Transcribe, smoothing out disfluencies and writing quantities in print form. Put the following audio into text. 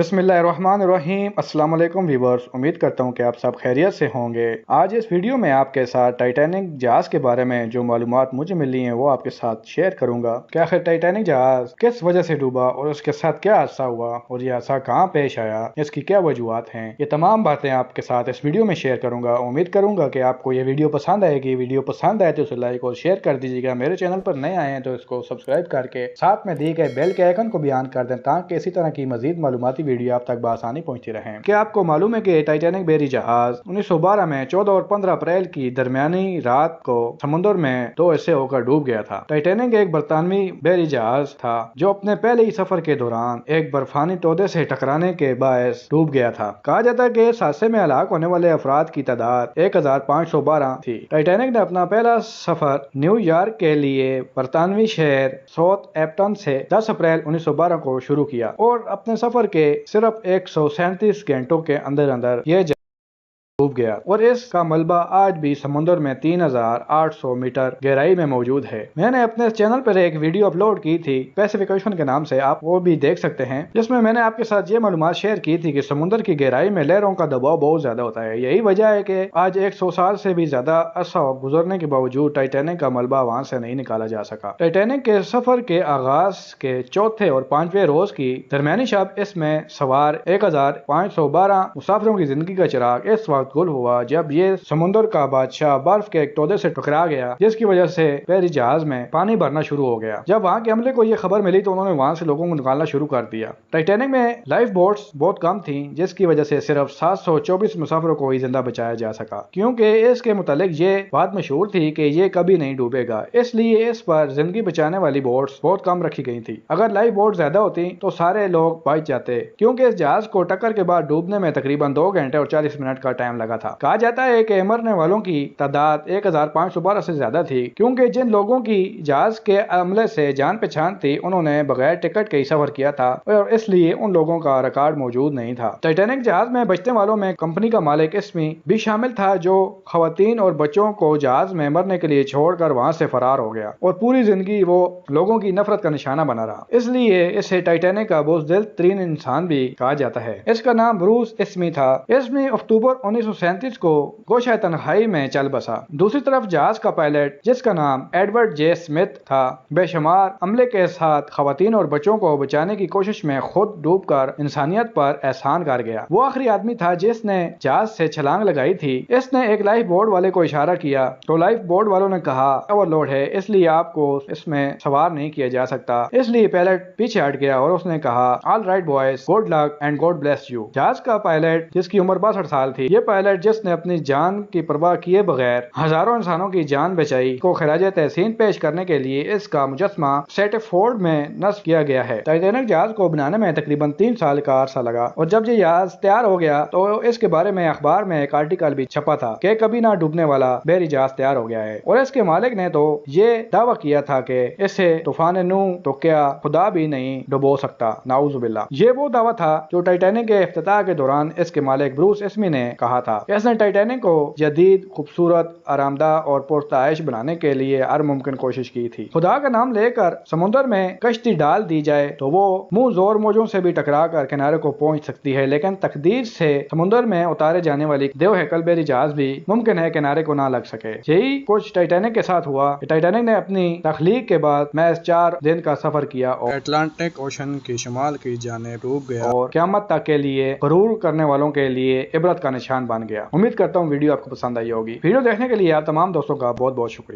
बिस्मिल्लाहिर्रहमानिर्रहीम। अस्सलाम वालेकुम व्यूअर्स, उम्मीद करता हूँ कि आप सब खैरियत से होंगे। आज इस वीडियो में आपके साथ टाइटैनिक जहाज के बारे में जो मालूमात मुझे मिली हैं वो आपके साथ शेयर करूंगा कि आखिर टाइटैनिक जहाज किस वजह से डूबा और उसके साथ क्या हादसा हुआ और ये हादसा कहाँ पेश आया, इसकी क्या वजूहत हैं। ये तमाम बातें आपके साथ इस वीडियो में शेयर करूंगा। उम्मीद करूंगा कि आपको ये वीडियो पसंद आएगी। वीडियो पसंद आए तो उसे लाइक और शेयर कर दीजिएगा। मेरे चैनल पर नए आए हैं तो इसको सब्सक्राइब करके साथ में दिए गए बेल के आइकन को भी ऑन कर दें ताकि इसी तरह की मजीद मालूमाती वीडियो आप तक आसानी पहुंचती रहे। क्या आपको मालूम है कि टाइटैनिक बेरी जहाज 1912 में 14 और 15 अप्रैल की दरमियानी रात को समुद्र में 2 हिस्से होकर डूब गया था। टाइटैनिक एक बरतानवी बेरी जहाज था जो अपने पहले ही सफर के दौरान एक बर्फानी तोदे से टकराने के बायस डूब गया था। कहा जाता है कि इस हादसे में हलाक होने वाले अफराद की तादाद 1512 थी। टाइटैनिक ने अपना पहला सफर न्यूयॉर्क के लिए बरतानवी शहर साउथहैम्पटन से 10 अप्रैल 1912 को शुरू किया और अपने सफर के सिर्फ 137 घंटों के अंदर यह डूब गया और इसका मलबा आज भी समुद्र में 3800 मीटर गहराई में मौजूद है। मैंने अपने चैनल पर एक वीडियो अपलोड की थी पैसिफिक ओशन के नाम से, आप वो भी देख सकते हैं, जिसमें मैंने आपके साथ ये मालूमात शेयर की थी कि समुद्र की गहराई में लहरों का दबाव बहुत ज्यादा होता है। यही वजह है कि आज 100 साल से भी ज्यादा अरसा गुजरने के बावजूद टाइटैनिक का मलबा वहां से नहीं निकाला जा सका। टाइटैनिक के सफर के आगाज के चौथे और 5वें रोज की दरमियानी शब इसमें सवार 1512 मुसाफिरों की जिंदगी का चिराग इस वक्त गुल हुआ जब ये समुद्र का बादशाह बर्फ के एक तोदे से टकरा गया, जिसकी वजह से बेरी जहाज में पानी भरना शुरू हो गया। जब वहां के अमले को ये खबर मिली तो उन्होंने वहां से लोगों को निकालना शुरू कर दिया। टाइटैनिक में लाइफ बोट्स बहुत कम थी, जिसकी वजह से सिर्फ 724 मुसाफिरों को ही जिंदा बचाया जा सका, क्योंकि इसके मुतालिक ये बात मशहूर थी कि ये कभी नहीं डूबेगा, इसलिए इस पर जिंदगी बचाने वाली बोट्स बहुत कम रखी गई थी। अगर लाइफ बोट ज्यादा होती तो सारे लोग बच जाते, क्योंकि इस जहाज को टक्कर के बाद डूबने में तकरीबन 2 घंटे और 40 मिनट का टाइम लगा था। कहा जाता है कि मरने वालों की तादाद 1512 से ज्यादा थी, क्योंकि जिन लोगों की जहाज के अमले से जान पहचान थी उन्होंने बगैर टिकट के ही सफर किया था और इसलिए उन लोगों का रिकॉर्ड मौजूद नहीं था। टाइटैनिक जहाज में बचने वालों में कंपनी का मालिक इस्मी भी शामिल था, जो खवातीन और बच्चों को जहाज में मरने के लिए छोड़कर वहां से फरार हो गया और पूरी जिंदगी वो लोगों की नफरत का निशाना बना रहा। इसलिए इसे टाइटैनिक का बुज़दिल तरीन इंसान भी कहा जाता है। इसका नाम ब्रूस इस्मी था। इस्मी अक्टूबर 1937 को गोशा तन्हाई में चल बसा। दूसरी तरफ जहाज का पायलट, जिसका नाम एडवर्ड जे स्मिथ था, बेशुमार अमले के साथ खवातीन और बच्चों को बचाने की कोशिश में खुद डूबकर इंसानियत पर एहसान कर गया। वो आखिरी आदमी था जिसने जहाज से छलांग लगाई थी। इसने एक लाइफ बोट वाले को इशारा किया तो लाइफ बोट वालों ने कहा ओवरलोड है, इसलिए आपको इसमें सवार नहीं किया जा सकता। इसलिए पायलट पीछे हट गया और उसने कहा all right boys, good luck and God bless you. जहाज का पायलट, जिसकी उम्र 62 साल थी, ये पायलट जिसने अपनी जान की परवाह किए बगैर हजारों इंसानों की जान बचाई, को खराजे तहसीन पेश करने के लिए इसका मुजस्मा सेटफोर्ड में नस्ब किया गया है। टाइटैनिक जहाज को बनाने में तकरीबन 3 साल का अरसा लगा और जब ये जहाज तैयार हो गया तो इसके बारे में अखबार में एक आर्टिकल भी छपा था कि कभी ना डूबने वाला बेरी जहाज तैयार हो गया है। और इसके मालिक ने तो ये दावा किया था कि इसे तूफान नू तो क्या खुदा भी नहीं डुबो सकता, नाउजुबिल्लाह। ये वो दावा था जो टाइटैनिक के इफ्तिताह के दौरान इसके मालिक ब्रूस इस्मी ने कहा था। इसने टाइटैनिक को जदीद, खूबसूरत, आरामदाह और पुरताइश बनाने के लिए हर मुमकिन कोशिश की थी। खुदा का नाम लेकर समुद्र में कश्ती डाल दी जाए तो वो मुंह जोर मौजों से भी टकरा कर किनारे को पहुंच सकती है, लेकिन तकदीर से समुद्र में उतारे जाने वाली देव हैकल बेरी जहाज भी मुमकिन है किनारे को ना लग सके। यही कुछ टाइटैनिक के साथ हुआ। टाइटैनिक ने अपनी तख्लीक के बाद महज 4 दिन का सफर किया और अटलांटिक ओशन की शुमाल की जानिब डूब गया और क़यामत तक के लिए गरूर करने वालों के लिए इबरत का निशान बन गया। उम्मीद करता हूँ वीडियो आपको पसंद आई होगी। वीडियो देखने के लिए आप तमाम दोस्तों का बहुत बहुत शुक्रिया।